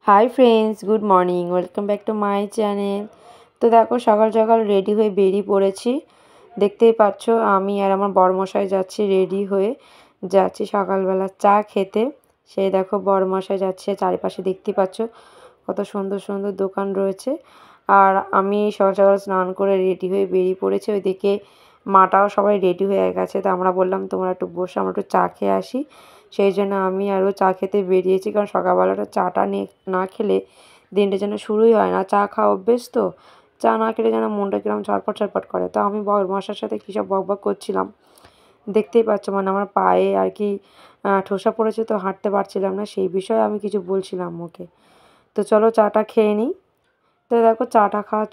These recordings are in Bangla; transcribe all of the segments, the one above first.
Hi friends, good morning, welcome back to my channel. তো দেখো সকাল সকাল রেডি হয়ে বেরিয়ে পড়েছি। দেখতেই পাচ্ছ আমি আর আমার বরমশাই যাচ্ছি, রেডি হয়ে যাচ্ছি সকালবেলা চা খেতে। সেই দেখো বরমশাই যাচ্ছে, চারিপাশে দেখতেই পাচ্ছ কত সুন্দর সুন্দর দোকান রয়েছে। আর আমি সকাল সকাল স্নান করে রেডি হয়ে বেরিয়ে পড়েছি। ওইদিকে মাটাও সবাই রেডি হয়ে গেছে। তো আমরা বললাম তোমরা একটু বসে, আমরা একটু চা খেয়ে আসি। সেই জন্য আমি আরও চা খেতে বেরিয়েছি, কারণ সকালবেলাটা চাটা না খেলে দিনটা যেন শুরুই হয় না। চা খাওয়া অভ্যেস তো, চা না খেলে যেন মনটা কিরম ছটফট ছটফট করে। তো আমি বরমশার সাথে কী সব বকবক করছিলাম, দেখতেই পাচ্ছ। মানে আমার পায়ে আর কি ঠোসা পড়েছে, তো হাঁটতে পারছিলাম না, সেই বিষয়ে আমি কিছু বলছিলাম ওকে। তো চলো চাটা খেয়ে নিই। তো দেখো চাটা খাওয়া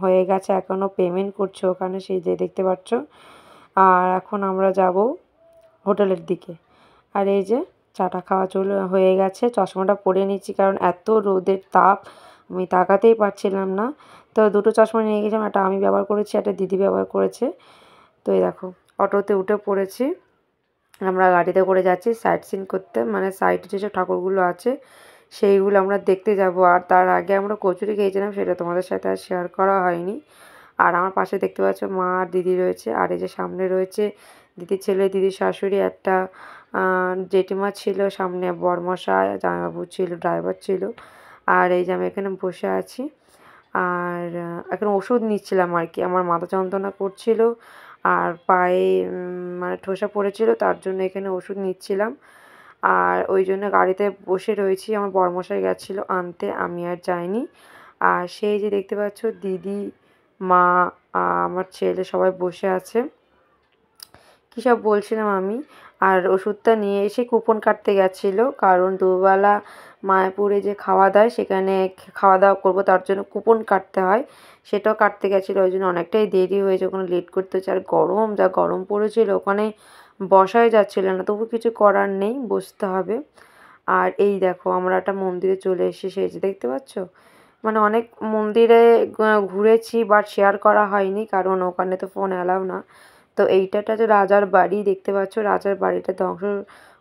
হয়ে গেছে, এখনও পেমেন্ট করছে ওখানে, সেই যে দেখতে পাচ্ছ। আর এখন আমরা যাব হোটেলের দিকে। আর এই যে চাটা খাওয়া হয়ে গেছে। চশমাটা পরে নিচ্ছি, কারণ এত রোদের তাপ আমি তাকাতেই পারছিলাম না। তো দুটো চশমা নিয়ে গেছিলাম, একটা আমি ব্যবহার করেছি, একটা দিদি ব্যবহার করেছে। তো এই দেখো অটোতে উঠে পড়েছি, আমরা গাড়িতে করে যাচ্ছি সাইট সিন করতে, মানে সাইডে যেসব ঠাকুরগুলো আছে সেইগুলো আমরা দেখতে যাব। আর তার আগে আমরা কচুরি খেয়েছিলাম, সেটা তোমাদের সাথে আর শেয়ার করা হয়নি। আর আমার পাশে দেখতে পাচ্ছ মা আর দিদি রয়েছে। আর এই যে সামনে রয়েছে দিদির ছেলে, দিদির শাশুড়ি, একটা জেঠিমা ছিল, সামনে বরমশাই, জামাইবাবু ছিল, ড্রাইভার ছিল। আর এই যে আমি এখানে বসে আছি। আর এখন ওষুধ নিচ্ছিলাম আর কি, আমার মাথা যন্ত্রণা করছিল আর পায়ে মানে ঠোসা পড়েছিল, তার জন্য এখানে ওষুধ নিচ্ছিলাম। আর ওই জন্য গাড়িতে বসে রয়েছি, আমার বরমশাই গেছিলো আনতে, আমি আর যাইনি। আর সেই যে দেখতে পাচ্ছ দিদি, মা, আমার ছেলে সবাই বসে আছে। কী সব বলছিলাম আমি। আর ওষুধটা নিয়ে এসে কুপন কাটতে গেছিলো, কারণ দুবেলা মায়াপুরে যে খাওয়া দেয় সেখানে খাওয়া দাওয়া করবো, তার জন্য কুপন কাটতে হয়, সেটাও কাটতে গেছিলো। ওই জন্য অনেকটাই দেরি হয়েছে, ওখানে লেট করতে হচ্ছে। আর গরম, যা গরম পড়েছিল ওখানে বসাই যাচ্ছিল না, তবু কিছু করার নেই, বসতে হবে। আর এই দেখো আমরা একটা মন্দিরে চলে এসেছি, সেই যে দেখতে পাচ্ছ। মানে অনেক মন্দিরে ঘুরেছি, বাট শেয়ার করা হয়নি, কারণ ওখানে তো ফোন অ্যালাউ না। তো এইটাটা যে রাজার বাড়ি দেখতে পাচ্ছ, রাজার বাড়িটা ধ্বংস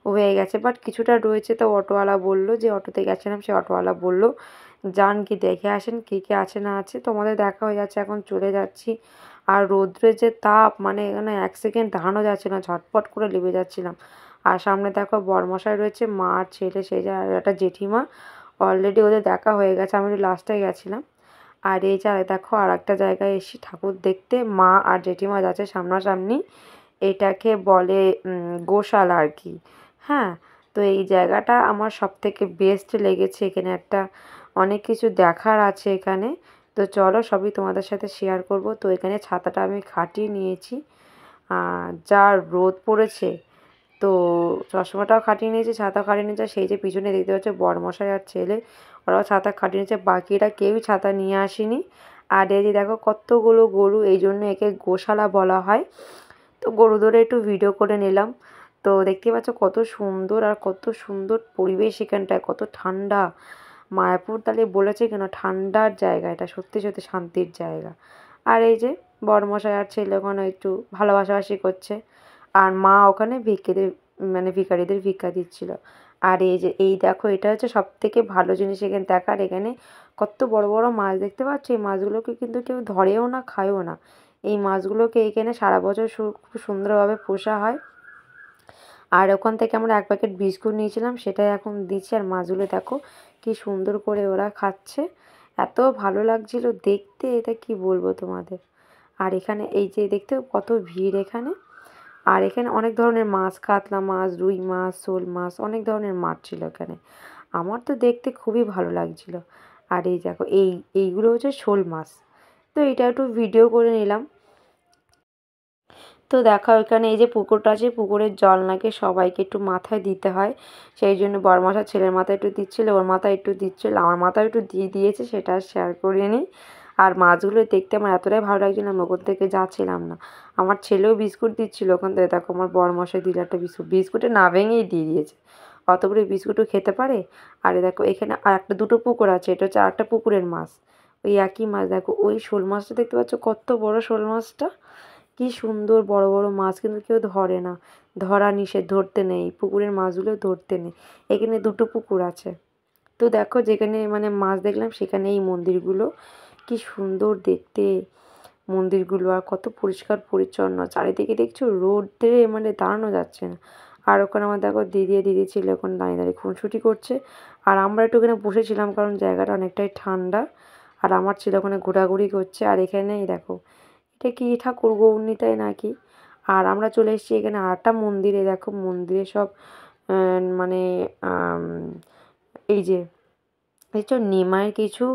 হয়ে গেছে, বাট কিছুটা রয়েছে। তো অটোওয়ালা বললো, যে অটোতে গেছিলাম সে অটোওয়ালা বললো যান কি দেখে আসেন কী কী আছে না আছে। তোমাদের দেখা হয়ে যাচ্ছে, এখন চলে যাচ্ছি। আর রৌদ্রের যে তাপ, মানে এখানে এক সেকেন্ড দাঁড়ানো যাচ্ছে না, ঝটপট করে লেবে যাচ্ছিলাম। আর সামনে দেখো বরমশাই রয়েছে, মা আর ছেলে, সেই যে আর একটা জেঠিমা, অলরেডি ওদের দেখা হয়ে গেছে, আমি লাস্টে গেছিলাম। আর এই যে দেখো আর একটা জায়গায় এসে ঠাকুর দেখতে, মা আর জেঠিমা যাচ্ছে সামনাসামনি। এটাকে বলে গোশালা আর কি। হ্যাঁ, তো এই জায়গাটা আমার সবথেকে বেস্ট লেগেছে, এখানে একটা অনেক কিছু দেখার আছে এখানে। তো চলো সবই তোমাদের সাথে শেয়ার করব। তো এখানে ছাতাটা আমি খাটিয়ে নিয়েছি, যা রোদ পড়েছে। তো চশমাটাও খাটিয়ে নিয়েছে, ছাতাও খাটিয়ে নিয়েছে। সেই যে পিছনে দেখতে পাচ্ছে বরমশাই আর ছেলে, ওরাও ছাতা খাটিয়ে নিয়েছে, বাকিরা কেউই ছাতা নিয়ে আসেনি। আর এই যে দেখো কতগুলো গরু, এই জন্য একে গোশালা বলা হয়। তো গরু ধরে একটু ভিডিও করে নিলাম। তো দেখতে পাচ্ছ কত সুন্দর, আর কত সুন্দর পরিবেশ এখানটায়, কত ঠান্ডা। মায়াপুর তাহলে বলেছে কেন ঠান্ডার জায়গা, এটা সত্যি সত্যি শান্তির জায়গা। আর এই যে বরমশাই আর ছেলে ওখানে একটু ভালোবাসাবাসি করছে, আর মা ওখানে মানে ভিখারিদের ভিক্ষা দিচ্ছিল। আর এই যে এই দেখো, এটা হচ্ছে সব থেকে ভালো জিনিস এখানে দেখার। এখানে কত বড় বড় মাছ দেখতে পাচ্ছ, এই মাছগুলোকে কিন্তু কেউ ধরেও না, খায়ও না। এই মাছগুলোকে এইখানে সারা বছর খুব সুন্দরভাবে পোষা হয়। আর ওখান থেকে আমরা এক প্যাকেট বিস্কুট নিয়েছিলাম, সেটাই এখন দিচ্ছি। আর মাছগুলো দেখো কি সুন্দর করে ওরা খাচ্ছে, এত ভালো লাগছিল দেখতে, এটা কি বলবো তোমাদের। আর এখানে এই যে দেখতে কত ভিড় এখানে। আর এখানে অনেক ধরনের মাছ, কাতলা মাছ, রুই মাছ, শোল মাছ, অনেক ধরনের মাছ ছিল এখানে। আমার তো দেখতে খুবই ভালো লাগছিল। আর এই দেখো এইগুলো হচ্ছে শোল মাছ। তো এটা একটু ভিডিও করে নিলাম। তো দেখো এখানে এই যে পুকুরটা আছে, পুকুরের জল নাকি সবাইকে একটু মাথায় দিতে হয়, সেই জন্য বরমশার ছেলের মাথায় একটু দিচ্ছিল, ওর মাথায় একটু দিচ্ছিল, আমার মাথায় একটু দিয়ে দিয়েছে, সেটা শেয়ার করিয়ে নিই। আর মাছগুলো দেখতে আমার এতটাই ভালো লাগছিল, আমি ওখান থেকে যাচ্ছিলাম না। আমার ছেলেও বিস্কুট দিচ্ছিল ওখান থেকে, দেখো আমার বরমশাই দিল একটা বিস্কুটে না ভেঙেই দিয়ে দিয়েছে, অতগুলো বিস্কুটও খেতে পারে। আর দেখো এখানে আর একটা দুটো পুকুর আছে, এটা হচ্ছে আরেকটা পুকুরের মাছ, ওই একই মাছ। দেখো ওই শোল মাছটা দেখতে পাচ্ছ, কত বড় শোল মাছটা, কি সুন্দর বড় বড় মাছ, কিন্তু কেউ ধরে না, ধরা নিষেধ, ধরতে নেই, পুকুরের মাছগুলো ধরতে নেই। এখানে দুটো পুকুর আছে, তো দেখো যেখানে মানে মাছ দেখলাম সেখানে এই মন্দিরগুলো কি সুন্দর দেখতে মন্দিরগুলো, আর কত পরিষ্কার পরিচ্ছন্ন। চারিদিকে দেখছো রোদে মানে দাঁড়ানো যাচ্ছে না। আর ওখানে আমার দেখো দিদি ছিল, ওখানে দাঁড়িয়ে দাঁড়িয়ে খুনসুটি করছে। আর আমরা একটু ওখানে বসেছিলাম কারণ জায়গাটা অনেকটাই ঠান্ডা। আর আমার ছেলে ওখানে ঘোরাঘুরি করছে। আর এখানেই দেখো এটা কি ঠাকুর গৌরনিতাই নাকি। আর আমরা চলে এসেছি এখানে আরেকটা মন্দিরে। দেখো মন্দিরে সব মানে এই যে দেখছো নিমাইয়ের কিছু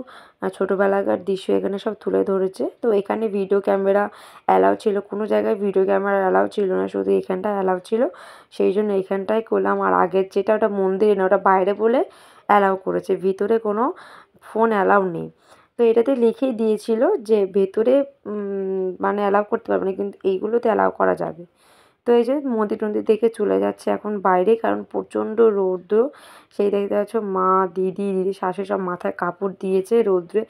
ছোটোবেলাকার দৃশ্য এখানে সব তুলে ধরেছে। তো এখানে ভিডিও ক্যামেরা অ্যালাউ ছিল, কোনো জায়গায় ভিডিও ক্যামেরা অ্যালাউ ছিল না, শুধু এখানটায় অ্যালাউ ছিল। সেই জন্য এখানটায় করলাম। আর আগের যেটা ওটা মন্দিরে না, ওটা বাইরে বলে অ্যালাউ করেছে, ভিতরে কোনো ফোন অ্যালাউ নেই। তো এটাতে লিখেই দিয়েছিল যে ভেতরে মানে অ্যালাউ করতে পারবে না, কিন্তু এইগুলোতে অ্যালাউ করা যাবে। তো এই যে মন্দির টন্দির দেখে চলে যাচ্ছে এখন বাইরে, কারণ প্রচণ্ড রৌদ্র। সেই দেখতে পাচ্ছ মা দিদি শাশুড়ি সব মাথায় কাপড় দিয়েছে রৌদ্রে।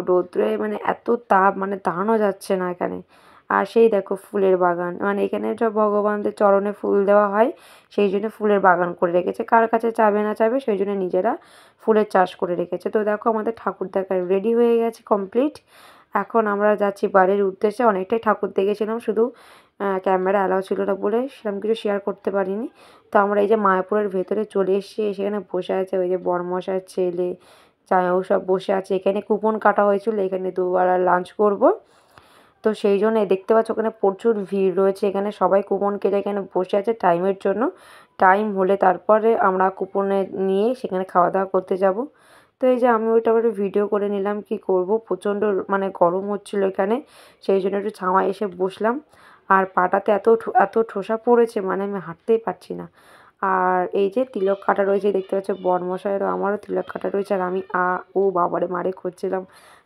রৌদ্রে মানে এত তাপ, মানে দাঁড়ানো যাচ্ছে না এখানে। আর সেই দেখো ফুলের বাগান, মানে এখানে সব ভগবানদের চরণে ফুল দেওয়া হয়, সেই জন্য ফুলের বাগান করে রেখেছে। কার কাছে চাবে না চাবে, সেই জন্য নিজেরা ফুলের চাষ করে রেখেছে। তো দেখো আমাদের ঠাকুর দেখা রেডি হয়ে গেছে কমপ্লিট। এখন আমরা যাচ্ছি বাড়ির উদ্দেশ্যে। অনেকটাই ঠাকুর দেখেছিলাম, শুধু ক্যামেরা অ্যালাউ ছিল না বলে সেরকম কিছু শেয়ার করতে পারিনি। তো আমরা এই যে মায়াপুরের ভেতরে চলে এসেছি, সেখানে বসে আছে ওই যে বড়মশাইয়ের ছেলে জামাইবাবু সব বসে আছে। এখানে কুপন কাটা হয়েছিল, এখানে দুবেলা লাঞ্চ করব। তো সেই জন্য দেখতে পাচ্ছ ওখানে প্রচুর ভিড় রয়েছে। এখানে সবাই কুপন কেটে এখানে বসে আছে টাইমের জন্য। টাইম হলে তারপরে আমরা কুপনে নিয়ে সেখানে খাওয়া দাওয়া করতে যাব। তো এই যে আমি ওইটা একটু ভিডিও করে নিলাম, কি করব, প্রচণ্ড মানে গরম হচ্ছিল এখানে, সেই জন্য একটু ছাওয়ায় এসে বসলাম। আর পাটাতে এত ঠোসা পড়েছে, মানে আমি হাঁটতেই পারছি না। আর এই যে তিলক কাটা রয়েছে দেখতে পাচ্ছ, বরমশাইয়েরও আমারও তিলক কাটা রয়েছে। আর আমি ও বাবারে মারে করছিলাম,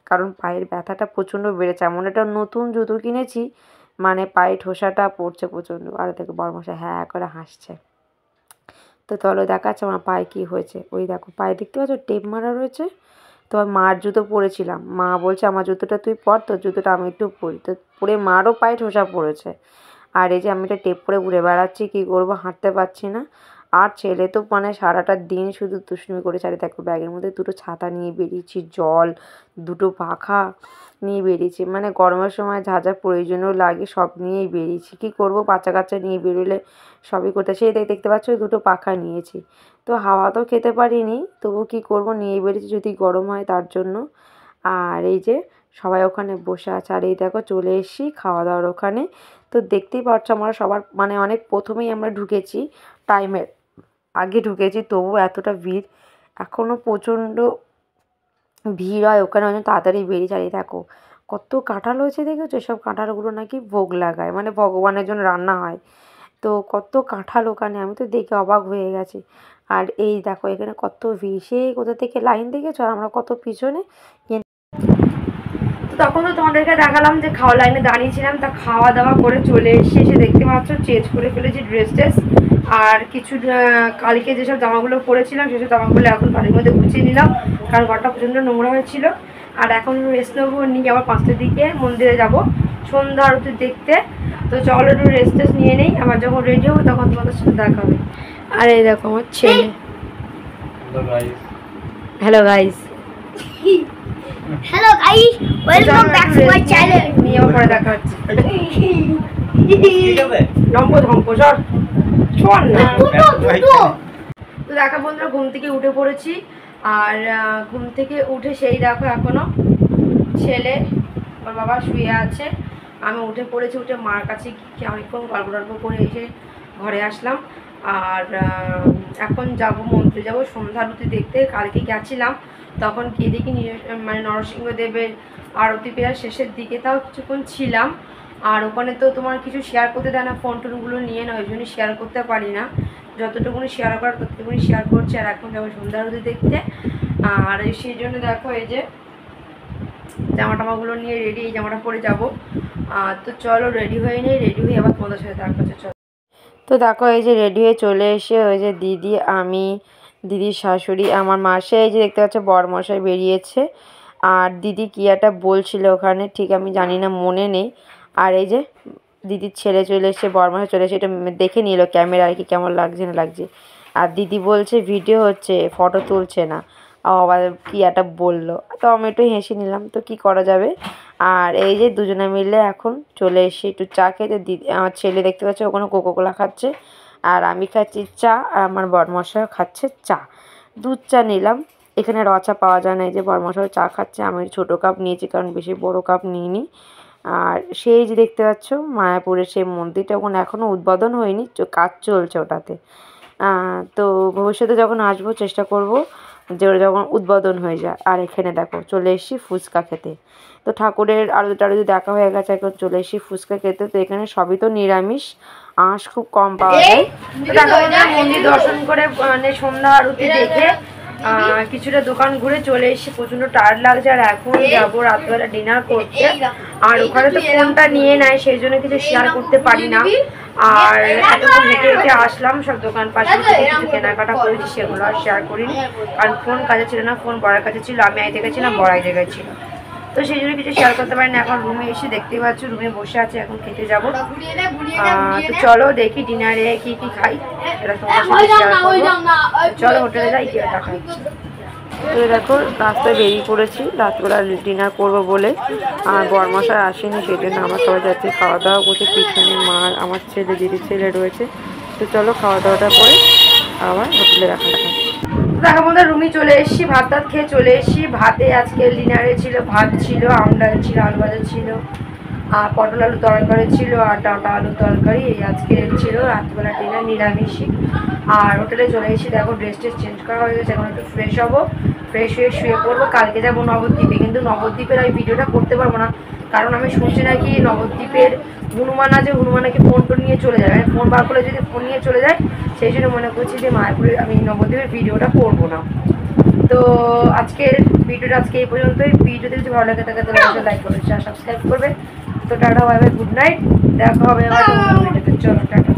কারণ পায়ের ব্যথাটা প্রচণ্ড বেড়েছে। এমন একটা নতুন জুতো কিনেছি, মানে পায়ে ঠোসাটা পড়ছে প্রচণ্ড। আর দেখো বরমশাই হ্যাঁ করে হাসছে। তো চলো দেখাচ্ছে আমার পায়ে কী হয়েছে। ওই দেখো পায়ে দেখতে পাচ্ছ টেপ মারা রয়েছে। তো আমি মার জুতো পরেছিলাম, মা বলছে আমার জুতোটা তুই পর, তোর জুতোটা আমি একটু পরি। তো পরে মারও পায়ে ঠোসা পড়েছে। আর এই যে আমি এটা টেপ পরে ঘুরে বেড়াচ্ছি, কী করবো, হাঁটতে পারছি না। আর ছেলে তো মানে সারাটা দিন শুধু দুষ্টুমি করেছে। আর দেখো ব্যাগের মধ্যে দুটো ছাতা নিয়ে বেরিয়েছি, জল, দুটো পাখা নিয়ে বেরিয়েছি। মানে গরমের সময় যা যা প্রয়োজনীয় লাগে সব নিয়েই বেরিয়েছি। কী করবো, বাচ্চা কাচ্চা নিয়ে বেরোলে সবই করতে। সেই দেখতে পাচ্ছ দুটো পাখা নিয়েছি। তো হাওয়া তো খেতে পারিনি, তবু কী করবো, নিয়ে বেরিয়েছি যদি গরম হয় তার জন্য। আর এই যে সবাই ওখানে বসে আছে। আর এই দেখো চলে এসেছি খাওয়া দাওয়ার ওখানে। তো দেখতেই পাচ্ছ আমরা সবার মানে অনেক প্রথমেই আমরা ঢুকেছি, টাইমের আগে ঢুকেছি, তবুও এতটা ভিড়। এখনও প্রচণ্ড ভিড় হয় ওখানে, অনেক তাড়াতাড়ি বেরিয়েছে। আর এই দেখো কত কাঁঠাল হয়েছে দেখেছো, সব কাঁঠালগুলো নাকি ভোগ লাগায়, মানে ভগবানের জন্য রান্না হয়। তো কত কাঁঠাল ওখানে, আমি তো দেখে অবাক হয়ে গেছি। আর এই দেখো এখানে কত ভিড়, সেই কোথা থেকে লাইন দেখেছো, আর আমরা কত পিছনে। তো তখন তো তোমাদেরকে দেখালাম যে খাওয়া লাইনে দাঁড়িয়েছিলাম। তা খাওয়া দাওয়া করে চলে এসে দেখতে পাচ্ছ চেঞ্জ করে ফেলেছি ড্রেস ট্রেস। আর কিছু কালকে যেসব জামাগুলো পরেছিলাম সেসব জামাগুলো এখন বাড়ির মধ্যে গুছিয়ে নিলাম, কারণ ঘরটা প্রচণ্ড নোংরা হয়েছিল। আর এখন রেস্ট নেবো, নিয়ে আবার 5টার দিকে মন্দিরে যাব সন্ধ্যা আরতি দেখতে। তো চলো একটু রেস্ট টেস্ট নিয়ে নেই, আবার যখন রেডি হবো তখন তোমাদের সাথে দেখা হবে। আর এই দেখো আমার ছেলে। Hello guys. Hello guys, welcome back to my channel. নিয়ে আবার পরে দেখা হচ্ছে। ধম্প সর শোন না। তো দেখা বন্ধুরা ঘুম থেকে উঠে পড়েছি। আর ঘুম থেকে উঠে সেই দেখো এখনো ছেলে ওর বাবা শুয়ে আছে, আমি উঠে পড়েছি। উঠে মার কাছে গিয়ে অনেকক্ষণ গল্প টল্প করে এসে ঘরে আসলাম। আর এখন যাব মন্দিরে, যাব সন্ধ্যা আরতি দেখতে। কালকে গেছিলাম, তখন গিয়ে দেখি মানে নরসিংহদেবের আরতি পেয়ার শেষের দিকে, তাও কিছুক্ষণ ছিলাম। আর ওখানে তো তোমার কিছু শেয়ার করতে দেয় না, ফোন টোনগুলো নিয়ে না, ওই জন্য শেয়ার করতে পারি না। যতটুকুনি শেয়ার করার ততটুকুনি শেয়ার করছি। আর এখন যাবো সন্ধ্যা আরতি দেখতে। আর সেই জন্য দেখো এই যে জামা টামাগুলো নিয়ে রেডি, এই জামাটা পরে যাবো। তো চলো রেডি হয়ে নেই, রেডি হয়ে আবার তোমাদের সাথে দেখা হচ্ছে। চলো। তো দেখো এই যে রেডি হয়ে চলে এসে ওই যে দিদি, আমি, দিদির শাশুড়ি, আমার মাসে, এই যে দেখতে পাচ্ছ বরমশাই বেরিয়েছে। আর দিদি কি একটা বলছিল ওখানে, ঠিক আমি জানি না, মনে নেই। আর এই যে দিদির ছেলে চলে এসেছে, বরমশাই চলে এসে, এটা দেখে নিল ক্যামেরা আর কি কেমন লাগছে না লাগছে। আর দিদি বলছে ভিডিও হচ্ছে, ফটো তুলছে না। আবার কি একটা বললো, তো আমি একটু হেসে নিলাম, তো কি করা যাবে। আর এই যে দুজনে মিলে এখন চলে এসে একটু চা খেতে। দিদি আমার ছেলে দেখতে পাচ্ছে ওখানে কোকোকোলা খাচ্ছে, আর আমি খাচ্ছি চা, আর আমার বরমশাইও খাচ্ছে চা। দুধ চা নিলাম, এখানে র চা পাওয়া যায় না। এই যে বরমশাইও চা খাচ্ছে, আমি ছোটো কাপ নিয়েছি কারণ বেশি বড় কাপ নিইনি। আর সেই যে দেখতে পাচ্ছ মায়াপুরের সেই মন্দিরটা, ওখানে এখনও উদ্বোধন হয়নি, কাজ চলছে ওটাতে। তো ভবিষ্যতে যখন আসবো চেষ্টা করব যে ওটা যখন উদ্বোধন হয়ে যায়। আর এখানে দেখো চলে এসেছি ফুচকা খেতে। তো ঠাকুরের আরতি টারতি দেখা হয়ে গেছে, এখন চলে এসেছি ফুচকা খেতে। তো এখানে সবই তো নিরামিষ, আঁশ খুব কম পাওয়া যায়। তো দেখো মন্দির দর্শন করে মানে সন্ধ্যা আরতি দেখে কিছুটা দোকান ঘুরে চলে এসেছি। প্রচণ্ড টায়ার্ড লাগছে, আর এখন যাবো রাত্রেবেলা ডিনার করতে। আর ওখানে তো ফোনটা নিয়ে নেয়, সেই জন্য কিছু শেয়ার করতে পারি না। আর এতক্ষণ হেঁটে হেঁটে আসলাম, সব দোকান পাশে কিছু কেনাকাটা করেছি, সেগুলো আর শেয়ার করিনি কারণ ফোন কাছে ছিল না, ফোন বড়ার কাছে ছিল। আমি এক জায়গায় ছিলাম, বড় এক জায়গায় ছিল, তো সেই জন্য কিছু শেয়ার করতে পারি না। এখন রুমে এসে দেখতেই পাচ্ছ, রুমে বসে আছে, এখন খেতে যাবো। তো চলো দেখি ডিনারে কি কি খাই, এটা তোমার সাথে শেয়ার করবো। চলো হোটেলে যাই, গিয়ে দেখা হচ্ছে। তো দেখো রাস্তায় বেরিয়ে পড়েছি রাতবেলা ডিনার করবো বলে। আর বরমশাই আসেনি, সেই জন্য আমার সবাই যাচ্ছে খাওয়া দাওয়া করছে। পিছনে মা, আমার ছেলে, দিদির ছেলে রয়েছে। তো চলো খাওয়া দাওয়াটা করে আবার হোটেলে দেখা হচ্ছে। দেখো আমাদের রুমে চলে এসেছি, ভাত টাত খেয়ে চলে এসেছি। ভাতে আজকে ডিনারে ছিল ভাত ছিল, আমডাল ছিল, আলু ভাজা ছিল, আর পটল আলু তরকারি ছিল, আর ডাঁটা আলু তরকারি। এই আজকে ছিল রাত্রিবেলা ডিনার নিরামিষই। আর হোটেলে চলে এসেছি, দেখো ড্রেস ট্রেস চেঞ্জ করা হয়ে গেছে, এখন একটু ফ্রেশ হবো, ফ্রেশ হয়ে শুয়ে পড়বো। কালকে যাবো নবদ্বীপে, কিন্তু নবদ্বীপের আমি ভিডিওটা করতে পারবো না, কারণ আমি শুনছি নাকি নবদ্বীপের হনুমান আছে, হনুমান নাকি ফোন টোন নিয়ে চলে যায়। ফোন বার করলে যদি ফোন নিয়ে চলে যায়, সেই জন্য মনে করছি যে মায়াপুরে আমি নবদ্বীপের ভিডিওটা করবো না। তো আজকের ভিডিওটা আজকে এই পর্যন্তই। ভিডিওতে যদি ভালো লাগে থাকে তাহলে অবশ্যই লাইক করবে, শেয়ার সাবস্ক্রাইব করবে। তো tata, bye bye, good night, দেখা হবে আবার ভিডিওতে। চলো টাটা।